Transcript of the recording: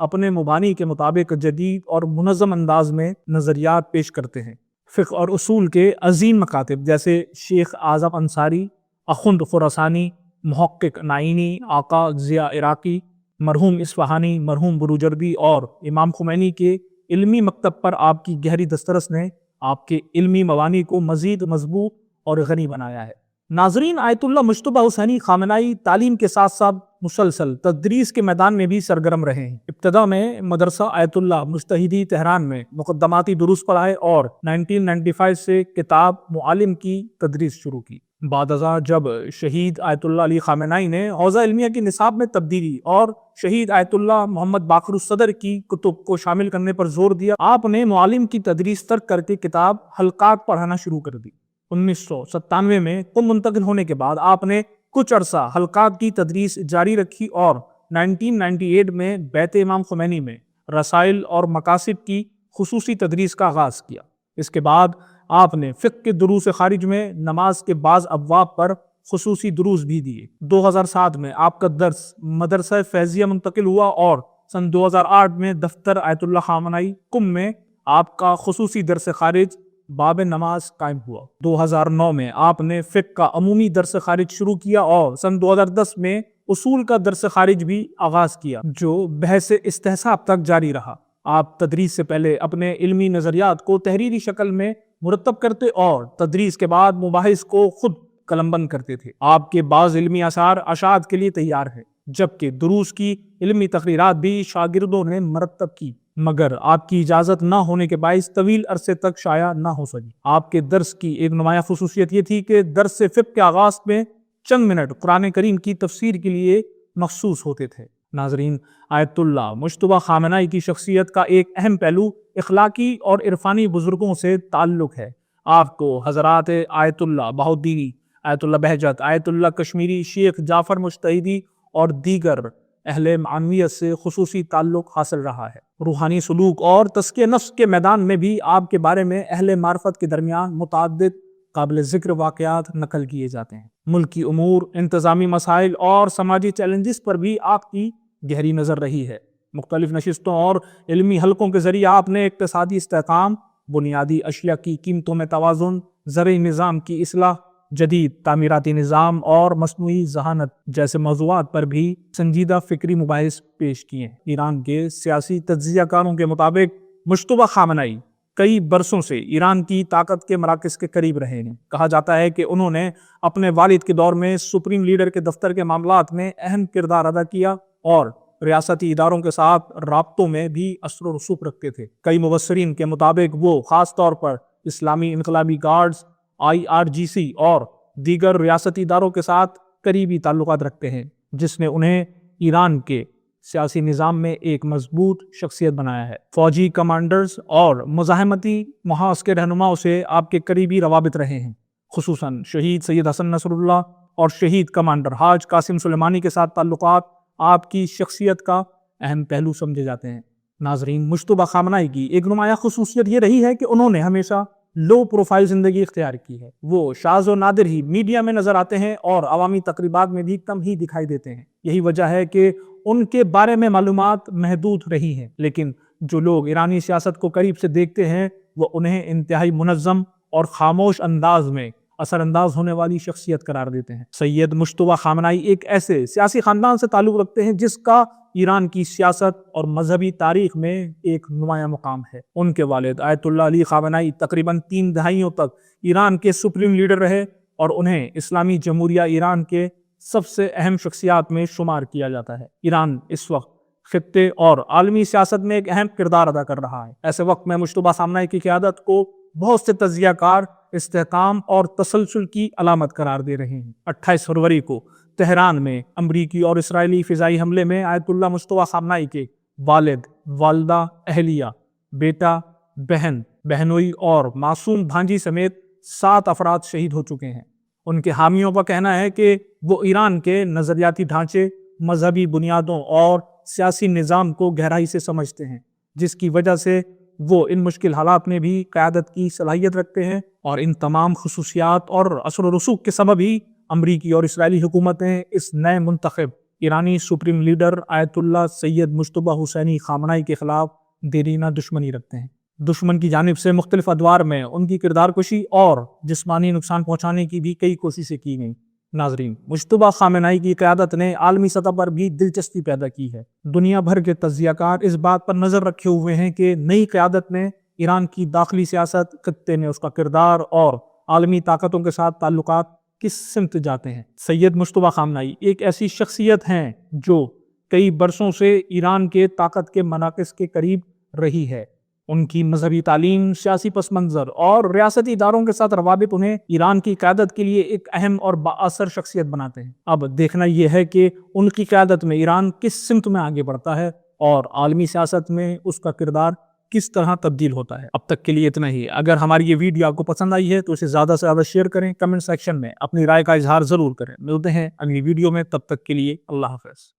اپنے مبانی کے مطابق جدید اور منظم انداز میں نظریات پیش کرتے ہیں۔ فقہ اور اصول کے عظیم مکاتب جیسے شیخ اعظم انصاری، اخند خراسانی، محقق نعینی، آقا ضیاء عراقی، مرحوم اصفہانی، مرحوم بروجردی اور امام خمینی کے علمی مکتب پر آپ کی گہری دسترس نے آپ کے علمی مبانی کو مزید مضبوط اور غنی بنایا ہے۔ ناظرین، آیت اللہ مجتبیٰ حسینی خامنائی تعلیم کے ساتھ ساتھ مسلسل تدریس کے میدان میں بھی سرگرم رہے ہیں۔ ابتدا میں مدرسہ آیت اللہ مجتہدی تہران میں مقدماتی دروس پڑھائے اور 1995 سے کتاب معالم کی تدریس شروع کی۔ بعد ازاں جب شہید آیت اللہ علی خامنائی نے حوزہ علمیہ کی نصاب میں تبدیلی اور شہید آیت اللہ محمد باقر الصدر کی کتب کو شامل کرنے پر زور دیا، آپ نے معالم کی تدریس ترک کر کے کتاب حلقات پڑھانا شروع کر دی۔ 1997 میں قم منتقل ہونے کے بعد آپ نے کچھ عرصہ حلقات کی تدریس جاری رکھی اور 1998 میں بیت امام خمینی میں رسائل اور مقاصد کی خصوصی تدریس کا آغاز کیا۔ اس کے بعد آپ نے فقہ کے دروس خارج میں نماز کے بعض ابواب پر خصوصی دروس بھی دیے۔ 2007 میں آپ کا درس مدرسہ فیضیہ منتقل ہوا اور سن 2008 میں دفتر آیت اللہ خامنائی قم میں آپ کا خصوصی درس خارج باب نماز قائم ہوا۔ 2009 میں آپ نے فقہ کا عمومی درس خارج شروع کیا اور سن 2010 میں اصول کا درس خارج بھی آغاز کیا، جو بحث استحساب تک جاری رہا۔ آپ تدریس سے پہلے اپنے علمی نظریات کو تحریری شکل میں مرتب کرتے اور تدریس کے بعد مباحث کو خود قلم بند کرتے تھے۔ آپ کے بعض علمی آثار اشاعت کے لیے تیار ہیں، جبکہ دروس کی علمی تقریرات بھی شاگردوں نے مرتب کی، مگر آپ کی اجازت نہ ہونے کے باعث طویل عرصے تک شائع نہ ہو سکی۔ آپ کے درس کی ایک نمایاں خصوصیت یہ تھی کہ درس فقہ کے آغاز میں چند منٹ قرآن کریم کی تفسیر کے لیے مخصوص ہوتے تھے۔ ناظرین، آیت اللہ مجتبیٰ خامنائی کی شخصیت کا ایک اہم پہلو اخلاقی اور عرفانی بزرگوں سے تعلق ہے۔ آپ کو حضرات آیت اللہ بہودیری، آیت اللہ بہجت، آیت اللہ کشمیری، شیخ جعفر مجتہدی اور دیگر اہل معنویت سے خصوصی تعلق حاصل رہا ہے۔ روحانی سلوک اور تزکیہ نفس کے میدان میں بھی آپ کے بارے میں اہل معرفت کے درمیان متعدد قابل ذکر واقعات نقل کیے جاتے ہیں۔ ملکی امور، انتظامی مسائل اور سماجی چیلنجز پر بھی آپ کی گہری نظر رہی ہے۔ مختلف نشستوں اور علمی حلقوں کے ذریعے آپ نے اقتصادی استحکام، بنیادی اشیاء کی قیمتوں میں توازن، زرعی نظام کی اصلاح، جدید تعمیراتی نظام اور مصنوعی ذہانت جیسے موضوعات پر بھی سنجیدہ فکری مباحث پیش کیے ہیں۔ ایران کے سیاسی تجزیہ کاروں کے مطابق مجتبیٰ خامنائی کئی برسوں سے ایران کی طاقت کے مراکز کے قریب رہے ہیں۔ کہا جاتا ہے کہ انہوں نے اپنے والد کے دور میں سپریم لیڈر کے دفتر کے معاملات میں اہم کردار ادا کیا اور ریاستی اداروں کے ساتھ رابطوں میں بھی اثر و رسوخ رکھتے تھے۔ کئی مبصرین کے مطابق وہ خاص طور پر اسلامی انقلابی گارڈز، IRGC اور دیگر ریاستی اداروں کے ساتھ قریبی تعلقات رکھتے ہیں، جس نے انہیں ایران کے سیاسی نظام میں ایک مضبوط شخصیت بنایا ہے۔ فوجی کمانڈرز اور مزاحمتی محاذ کے رہنماؤں سے آپ کے قریبی روابط رہے ہیں، خصوصاً شہید سید حسن نصر اللہ اور شہید کمانڈر حاج قاسم سلیمانی کے ساتھ تعلقات آپ کی شخصیت کا اہم پہلو سمجھے جاتے ہیں۔ ناظرین، مجتبیٰ خامنائی کی ایک نمایاں خصوصیت یہ رہی ہے کہ انہوں نے ہمیشہ لو پروفائل زندگی اختیار کی ہے۔ وہ شاذ و نادر ہی میڈیا میں نظر آتے ہیں اور عوامی تقریبات میں بھی کم ہی دکھائی دیتے ہیں۔ یہی وجہ ہے کہ ان کے بارے میں معلومات محدود رہی ہیں، لیکن جو لوگ ایرانی سیاست کو قریب سے دیکھتے ہیں وہ انہیں انتہائی منظم اور خاموش انداز میں اثر انداز ہونے والی شخصیت قرار دیتے ہیں۔ سید مجتبیٰ خامنائی ایک ایسے سیاسی خاندان سے تعلق رکھتے ہیں جس کا ایران کی سیاست اور مذہبی تاریخ میں ایک نمایاں مقام ہے۔ ان کے والد آیت اللہ علی خامنائی تقریباً 3 دہائیوں تک ایران کے سپریم لیڈر رہے اور انہیں اسلامی جمہوریہ ایران کے سب سے اہم شخصیات میں شمار کیا جاتا ہے۔ ایران اس وقت خطے اور عالمی سیاست میں ایک اہم کردار ادا کر رہا ہے۔ ایسے وقت میں مجتبیٰ خامنائی کی قیادت کو بہت سے تجزیہ کار استحکام اور تسلسل کی علامت قرار دے رہے ہیں۔ 28 فروری کو تہران میں امریکی اور اسرائیلی فضائی حملے میں آیت اللہ مجتبیٰ خامنائی کے والد، والدہ، اہلیہ، بیٹا، بہن، بہنوئی اور معصوم بھانجی سمیت 7 افراد شہید ہو چکے ہیں۔ ان کے حامیوں کا کہنا ہے کہ وہ ایران کے نظریاتی ڈھانچے، مذہبی بنیادوں اور سیاسی نظام کو گہرائی سے سمجھتے ہیں، جس کی وجہ سے وہ ان مشکل حالات میں بھی قیادت کی صلاحیت رکھتے ہیں، اور ان تمام خصوصیات اور اثر و رسوخ کے سبب ہی امریکی اور اسرائیلی حکومتیں اس نئے منتخب ایرانی سپریم لیڈر آیت اللہ سید مجتبیٰ حسینی خامنائی کے خلاف دیرینہ دشمنی رکھتے ہیں۔ دشمن کی جانب سے مختلف ادوار میں ان کی کردار کشی اور جسمانی نقصان پہنچانے کی بھی کئی کوششیں کی گئیں۔ ناظرین، مجتبیٰ خامنائی کی قیادت نے عالمی سطح پر بھی دلچسپی پیدا کی ہے۔ دنیا بھر کے تجزیہ کار اس بات پر نظر رکھے ہوئے ہیں کہ نئی قیادت میں ایران کی داخلی سیاست، خطے میں اس کا کردار اور عالمی طاقتوں کے ساتھ تعلقات کس سمت جاتے ہیں۔ سید مجتبیٰ خامنائی ایک ایسی شخصیت ہیں جو کئی برسوں سے ایران کے طاقت کے مراکز کے قریب رہی ہے۔ ان کی مذہبی تعلیم، سیاسی پس منظر اور ریاستی اداروں کے ساتھ روابط انہیں ایران کی قیادت کے لیے ایک اہم اور بااثر شخصیت بناتے ہیں۔ اب دیکھنا یہ ہے کہ ان کی قیادت میں ایران کس سمت میں آگے بڑھتا ہے اور عالمی سیاست میں اس کا کردار کس طرح تبدیل ہوتا ہے۔ اب تک کے لیے اتنا ہی۔ اگر ہماری یہ ویڈیو آپ کو پسند آئی ہے تو اسے زیادہ سے زیادہ شیئر کریں، کمنٹ سیکشن میں اپنی رائے کا اظہار ضرور کریں۔ ملتے ہیں اگلی ویڈیو میں، تب تک کے لیے اللہ حافظ۔